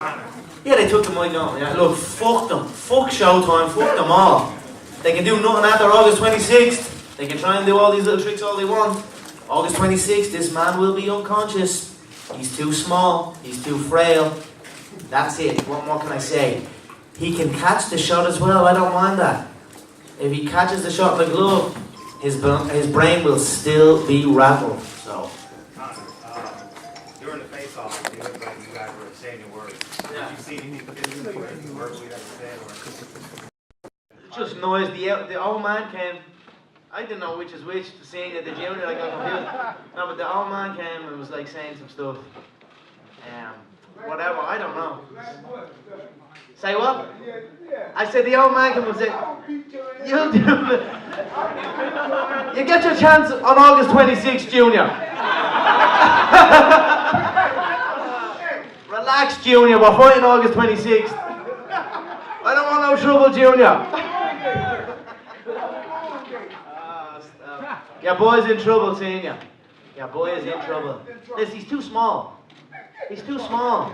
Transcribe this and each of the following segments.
Yeah, they took the mic on. Yeah, look, fuck them. Fuck Showtime. Fuck them all. They can do nothing after August 26th. They can try and do all these little tricks all they want. August 26th, this man will be unconscious. He's too small. He's too frail. That's it. What more can I say? He can catch the shot as well. I don't mind that. If he catches the shot in the glove, his brain will still be rattled. So. During the face-off, it looked like you guys were saying your words. Yeah. Did you see anything physically or verbally that was said? Or? Just noise. The old man came. I didn't know which is which. The senior, the junior. I got confused. No, but the old man came and was like saying some stuff. Whatever. I don't know. Say what? I said the old man came and said, "You'll do it. You get your chance on August 26th, Junior." Relax, Junior. We're fighting August 26th. I don't want no trouble, Junior. Your boy's in trouble, Senior. Your boy is in trouble. Listen, he's too small. He's too small.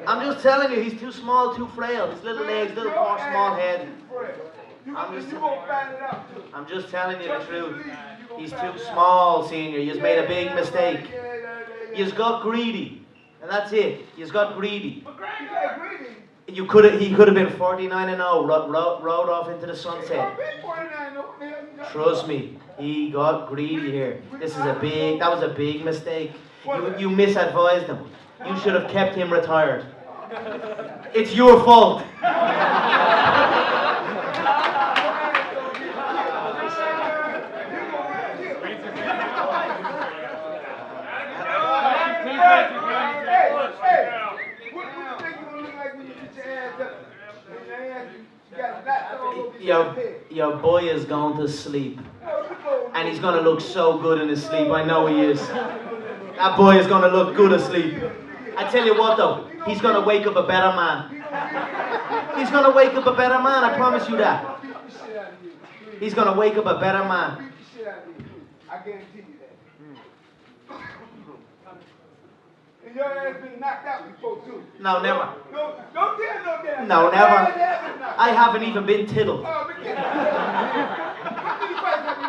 I'm just telling you, he's too small, too frail. His little legs, little poor, small head. I'm just telling you the truth. He's too small, Senior. You've made a big mistake. You've got greedy. And that's it. You've got greedy. He could have been 49-0, rode off into the sunset. Trust me, he got greedy here. That was a big mistake. You misadvised him. You should have kept him retired. It's your fault. Your boy is going to sleep. And he's going to look so good in his sleep. I know he is. That boy is going to look good asleep. I tell you what though, he's going to wake up a better man. He's going to wake up a better man, I promise you that. He's going to wake up a better man. I guarantee you that. And your ass been knocked out before too. No, never. Don't tell no damn. No, never. I haven't even been tittled. How many fights have you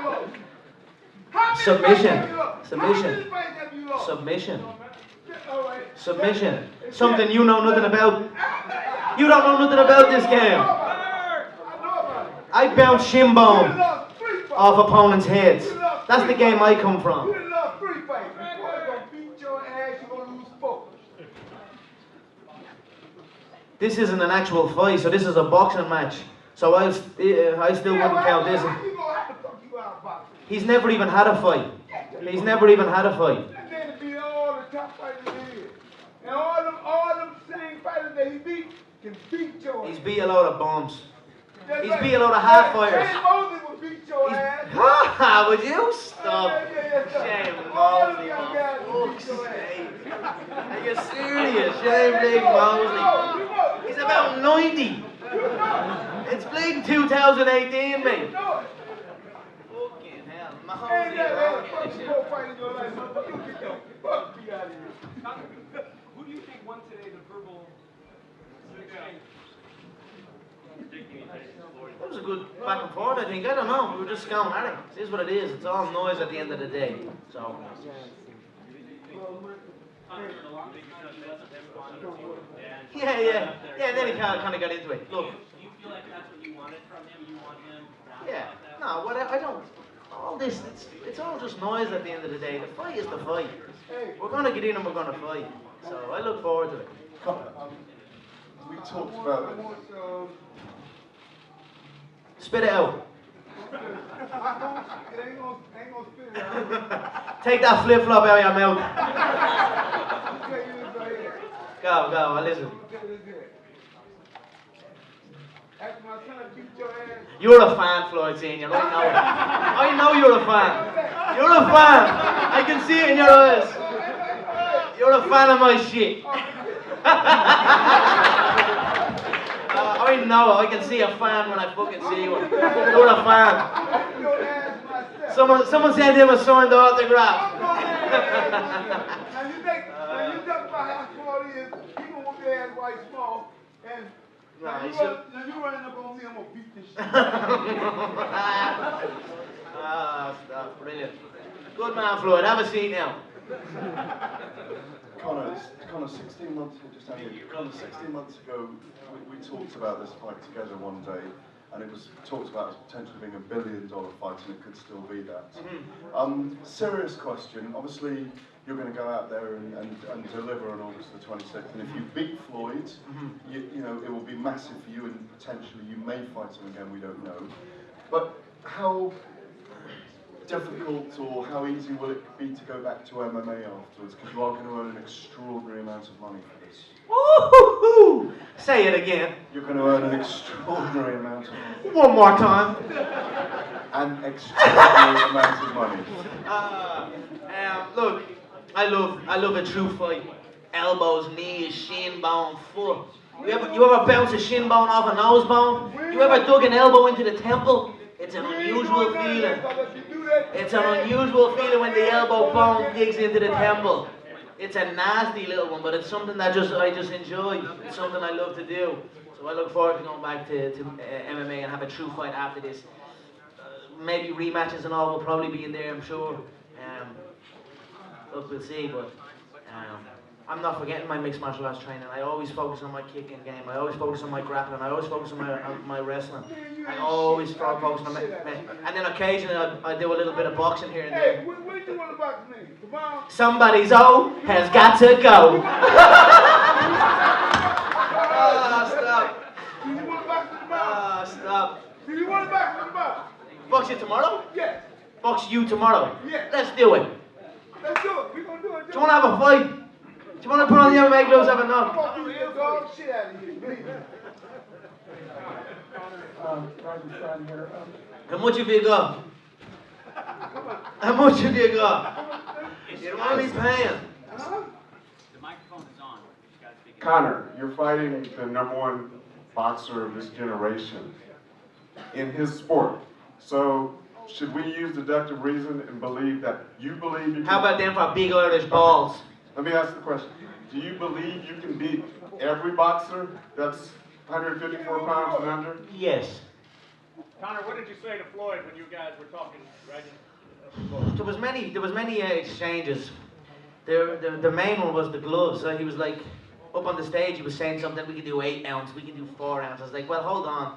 lost? Submission. Something you know nothing about. You don't know nothing about this game. I bounce shin bone off opponents' heads. That's the game I come from. You lost 3 fights. You're gonna beat your ass, you're gonna lose 4. This isn't an actual fight, so this is a boxing match. So I still wouldn't count this. He's never even had a fight. He's never even had a fight. And then it be all the top fighters in here. And all them same fighters that he beat can beat your ass. He's beat a load of bums. He's beat a load of half fighters. Shane Mosley would beat your ass. Ha! Would you stop? Shane Mosley, for fuck's sake. Are you serious? Shane Big Mosley. He's about 90. It's bleeding 2018, mate. Who do you think won today, the verbal exchange? That was a good back and forth, I think. I don't know. We were just going at it. It is what it is. It's all noise at the end of the day. So. Yeah. And then he kind of got into it. Look. Do you feel like that's what you wanted from him? You want him? Yeah. No, I don't. All this, it's all just noise at the end of the day. The fight is the fight. We're going to get in and we're going to fight. So I look forward to it. We talked about it. Spit it out. It ain't gonna spit it out. Take that flip-flop out of your mouth. I'll tell you this right here. Go, I listen. I'll tell you this. After my son beat your ass. You're a fan, Floyd Senior. I know it. I know you're a fan. You're a fan. I can see it in your eyes. You're a fan of my shit. I know. I can see a fan when I fucking see one. You're a fan. Someone send him a signed autograph. Now you talk about how small he is. He gonna whoop your ass that's why he's small. And Nah, now he you should- running up on me, I'm gonna beat this shit. Ah, stop. Brilliant. Good man, Floyd. Have a seat now. Conor, 16 months ago, just having Conor, 16 months ago, we talked about this fight together one day, and it was talked about as potentially being $1 billion fight, and it could still be that. Serious question. Obviously, you're going to go out there and deliver on August the 26th, and if you beat Floyd, you know it will be massive for you, and potentially you may fight him again. We don't know. But how difficult or how easy will it be to go back to MMA afterwards? Because you are going to earn an extraordinary amount of money for this. Woo-hoo-hoo. Say it again. You're going to earn an extraordinary amount of money. One more time. An extraordinary amount of money. Look, I love a true fight. Elbows, knees, shin bone, foot. You ever bounce a shin bone off a nose bone? You ever dug an elbow into the temple? It's an unusual feeling. It's an unusual feeling when the elbow bone digs into the temple. It's a nasty little one, but it's something that I just enjoy. It's something I love to do. So I look forward to going back to MMA and have a true fight after this. Maybe rematches and all will probably be in there, I'm sure. Look, we'll see, but I'm not forgetting my mixed martial arts training. I always focus on my kicking game. I always focus on my grappling. I always focus on my wrestling. I always focus on my... And then occasionally I do a little bit of boxing here and there. Hey, what do you want to box me? Tomorrow? Somebody's O has got to go. Stop. Do you want to box me tomorrow? Stop. Do you want to box me tomorrow? Box you tomorrow? Yes. Box you tomorrow? Yes. Let's do it. Let's do it. We're going to do it. Do you want to have a fight? Do you want to put on the MMA gloves, have a I'm knock? going to beat the dog shit out of you. Believe me. How much have you got? How much have you got? You're only paying. The microphone is on. You gotta speak it. Conor, you're fighting the #1 boxer of this generation in his sport. So, should we use deductive reason and believe that you believe you can... How about them for big Irish balls? Let me ask the question. Do you believe you can beat every boxer that's 154 pounds and under? Yes. Conor, what did you say to Floyd when you guys were talking right There was many exchanges. The main one was the gloves. So he was like, up on the stage, he was saying something, we can do 8 ounce, we can do 4 ounce. I was like, well, hold on.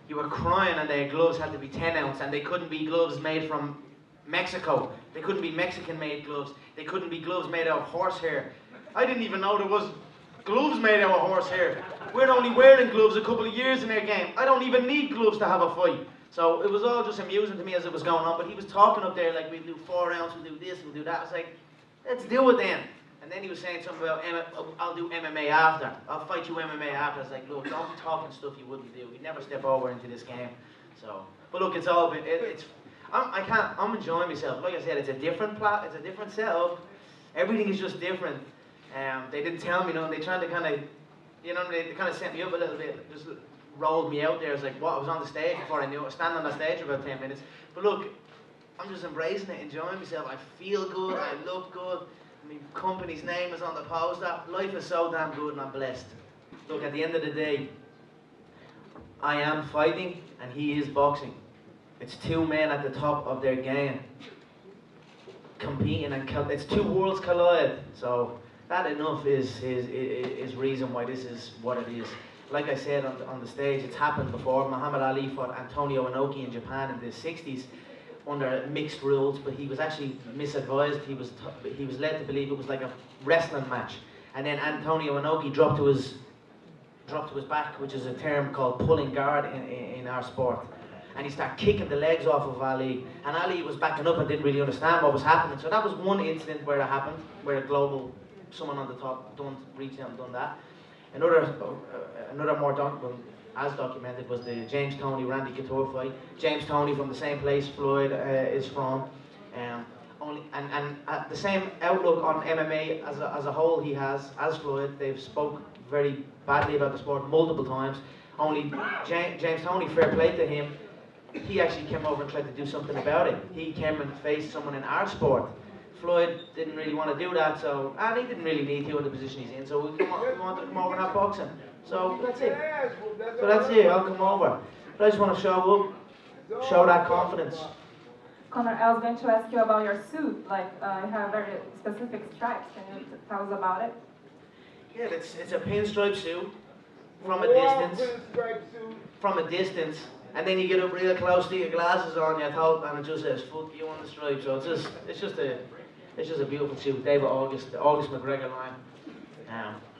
You were crying and their gloves had to be 10 ounce and they couldn't be gloves made from Mexico. They couldn't be Mexican made gloves. They couldn't be gloves made out of horsehair. I didn't even know there was gloves made out of horsehair. We're only wearing gloves a couple of years in our game. I don't even need gloves to have a fight. So it was all just amusing to me as it was going on, but he was talking up there like, we'll do 4 ounce, we'll do this, we'll do that. I was like, let's do it then. And then he was saying something about, I'll do MMA after. I'll fight you MMA after. I was like, look, don't be talking stuff you wouldn't do. You'd never step over into this game. So, but look, it's all, I'm enjoying myself. Like I said, it's a different plot, it's a different setup. Everything is just different. They didn't tell me, you know, they tried to kind of, you know, they kind of set me up a little bit, just rolled me out there. I was like, what? I was on the stage before I knew it. I was standing on the stage for about 10 minutes. But look, I'm just embracing it, enjoying myself. I feel good, I look good. My company's name is on the poster. Life is so damn good and I'm blessed. Look, at the end of the day, I am fighting and he is boxing. It's 2 men at the top of their game competing, and it's 2 worlds collide. So that enough is reason why this is what it is. Like I said on the stage, it's happened before. Muhammad Ali fought Antonio Inoki in Japan in the 60s under mixed rules, but he was actually misadvised. He was led to believe it was like a wrestling match, and then Antonio Inoki dropped to his back, which is a term called pulling guard in our sport. And he started kicking the legs off of Ali, and Ali was backing up and didn't really understand what was happening. So that was one incident where it happened, where someone on the top reached out and done that. Another more as documented was the James Toney Randy Couture fight. James Toney from the same place Floyd is from, and the same outlook on MMA as a whole he has as Floyd. They've spoke very badly about the sport multiple times. Only James Toney, fair play to him, he actually came over and tried to do something about it. He came and faced someone in our sport, Floyd didn't really want to do that, so, and he didn't really need to in the position he's in, so we wanted to come over and have boxing. So that's it. So that's it, I'll come over. But I just want to show up, show that confidence. Conor, I was going to ask you about your suit. Like, you have very specific stripes. Can you tell us about it? Yeah, it's a pinstripe suit from a distance. From a distance. And then you get up real close to your glasses on your thought, and it just says "fuck you" on the stripe. So it's just a beautiful suit. David the August McGregor line.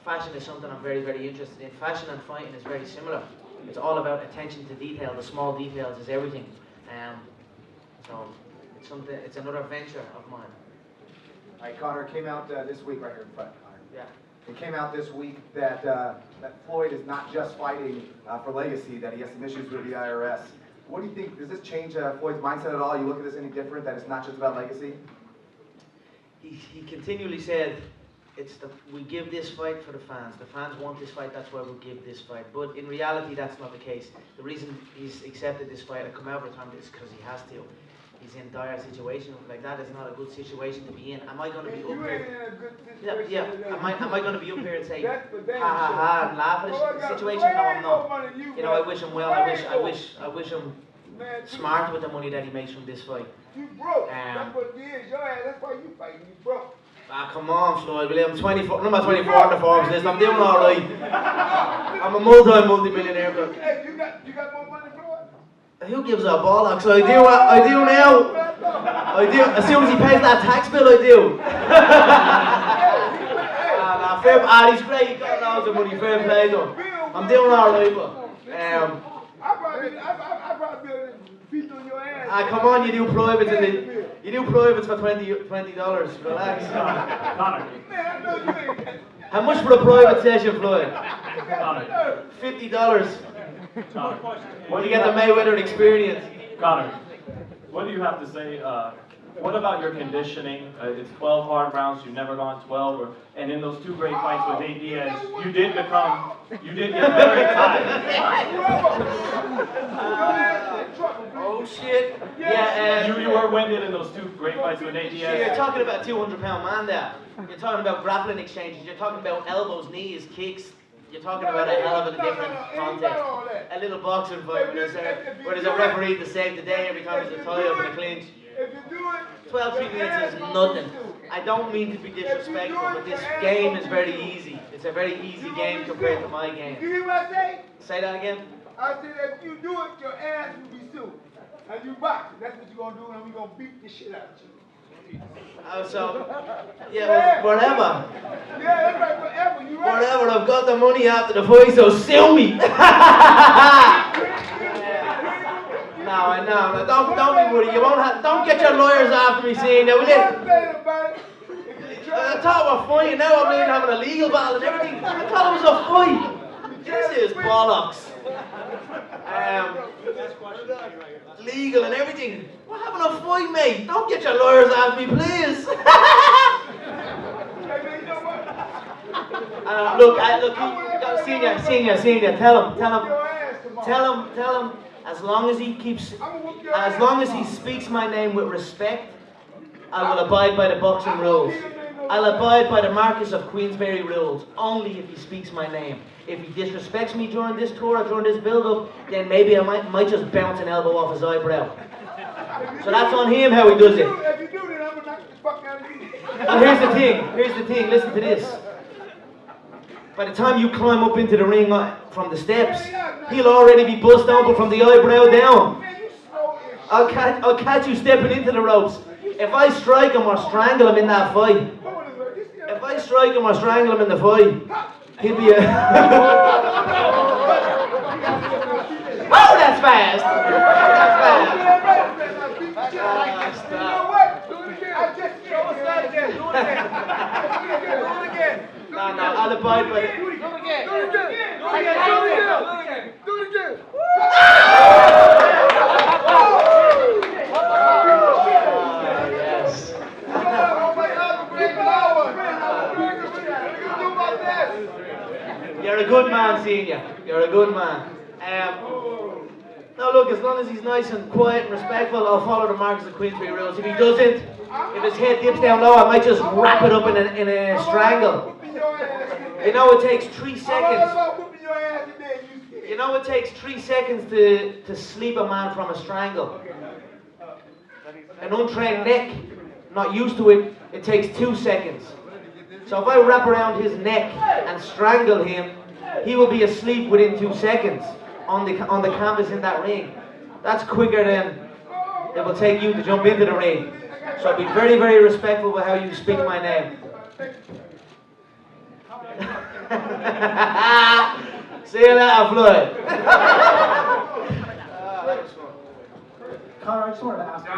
Fashion is something I'm very, very interested in. Fashion and fighting is very similar. It's all about attention to detail. The small details is everything. So it's something. It's another venture of mine. All right, Conor, came out this week right here in front. Conor. Yeah. It came out this week that that Floyd is not just fighting for legacy, that he has some issues with the IRS. What do you think? Does this change Floyd's mindset at all? You look at this any different? That it's not just about legacy. He continually said, we give this fight for the fans. The fans want this fight, that's why we give this fight. But in reality, that's not the case. The reason he's accepted this fight and come out for time is because he has to. He's in dire situation. Like, that is not a good situation to be in. Am I going to be up here? Yeah. Am I going to be up here and say, ha ha ha, and laugh at the situation? No, I'm not. You know, I wish him well. I wish him smart with the money that he makes from this fight. You broke. That's what it is. Your ass. That's why you fighting. You broke. Ah, come on, Floyd. I'm 24. Number 24 on the Forbes list. I'm doing all right. I'm a multi-millionaire, bro. Hey, you got more money, Floyd? Who gives a bollocks? I do now. I do. As soon as he pays that tax bill, I do. He's great. He got loads of money. Fair play to him. I'm doing all right, but I probably beat on your ass. come on, you do privates for $20. Relax. Conor. Man, I know you ain't. How much for a private session, Floyd? Conor. $50. Conor. What do you get the Mayweather experience? Conor, what do you have to say? What about your conditioning? It's 12 hard rounds. You've never gone 12. And in those two great fights with Nate Diaz, you did get very tired. Oh shit! Yeah. You were winded in those two great fights with Nate Diaz. You're talking about 200-pound man there. You're talking about grappling exchanges. You're talking about elbows, knees, kicks. You're talking about a hell of a different context. A little boxing fight where there's a referee to save the day every time there's a tie-up and a clinch. 12 minutes is nothing. I don't mean to be disrespectful, but this game is very easy. It's a very easy game compared to my game. You hear what I say? Say that again? I said if you do it, your ass will be sued. And you box. That's what you're going to do, and we're going to beat the shit out of you. Whatever. Yeah, that's right, forever. You right. Whatever, I've got the money after the fight, so sue me. No, don't be worried. You won't have. Don't get your lawyers after me saying that. Will you? I thought we were fighting. Now I'm even having a legal battle and everything. I thought it was a fight. This is bollocks. Legal and everything. We're having a fight, mate. Don't get your lawyers after me, please. Look, senior. Tell him. As long as he speaks my name with respect, I will abide by the boxing rules. I'll abide by the Marquis of Queensberry rules, only if he speaks my name. If he disrespects me during this tour or during this build-up, then maybe I might just bounce an elbow off his eyebrow. So that's on him how he does it. If you do that, I'm gonna knock the fuck out of you. And here's the thing, listen to this. By the time you climb up into the ring from the steps, he'll already be bust open from the eyebrow down. I'll catch you stepping into the ropes. If I strike him or strangle him in that fight, he'll be a... Oh, that's fast! Stop. You know what? Do it again. I just do it again. No, I'll abide by it. Do it again. Yes. You're a good man, senior. You're a good man. Now look, as long as he's nice and quiet and respectful, I'll follow the Marcus of Queensbury rules. If he doesn't, if his head dips down low, I might just wrap it up in a strangle. You know it takes 3 seconds. You know it takes 3 seconds to sleep a man from a strangle. An untrained neck, not used to it, it takes 2 seconds. So if I wrap around his neck and strangle him, he will be asleep within 2 seconds on the canvas in that ring. That's quicker than it will take you to jump into the ring. So be very, very respectful with how you speak my name. See you later, Floyd. Conor, I just wanted to ask you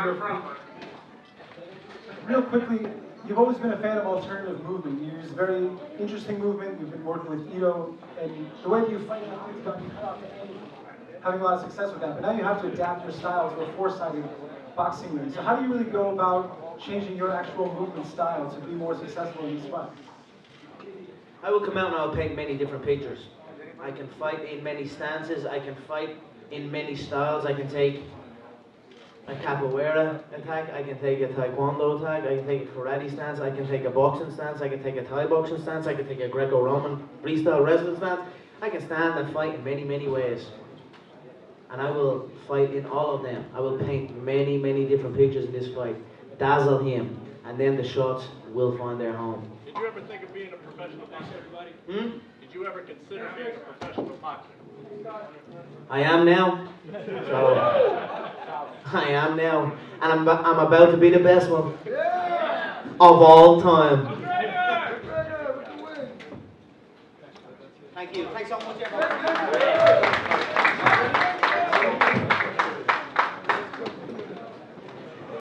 real quickly, you've always been a fan of alternative movement. You use very interesting movement. You've been working with Ito, and the way that you fight athletes got you cut off to end, having a lot of success with that. But now you have to adapt your style to a four-sided boxing ring. So how do you really go about changing your actual movement style to be more successful in these fights? I will come out and I'll paint many different pictures. I can fight in many stances. I can fight in many styles. I can take a capoeira attack, I can take a taekwondo attack, I can take a karate stance, I can take a boxing stance, I can take a Thai boxing stance, I can take a Greco-Roman freestyle wrestling stance. I can stand and fight in many, many ways. And I will fight in all of them. I will paint many, many different pictures in this fight, dazzle him, and then the shots will find their home. Did you ever think of being a professional boxer, everybody? Did you ever consider being a professional boxer? I am now. So, I am now. And I'm about to be the best one of all time. Thank you. Thanks so much, everyone.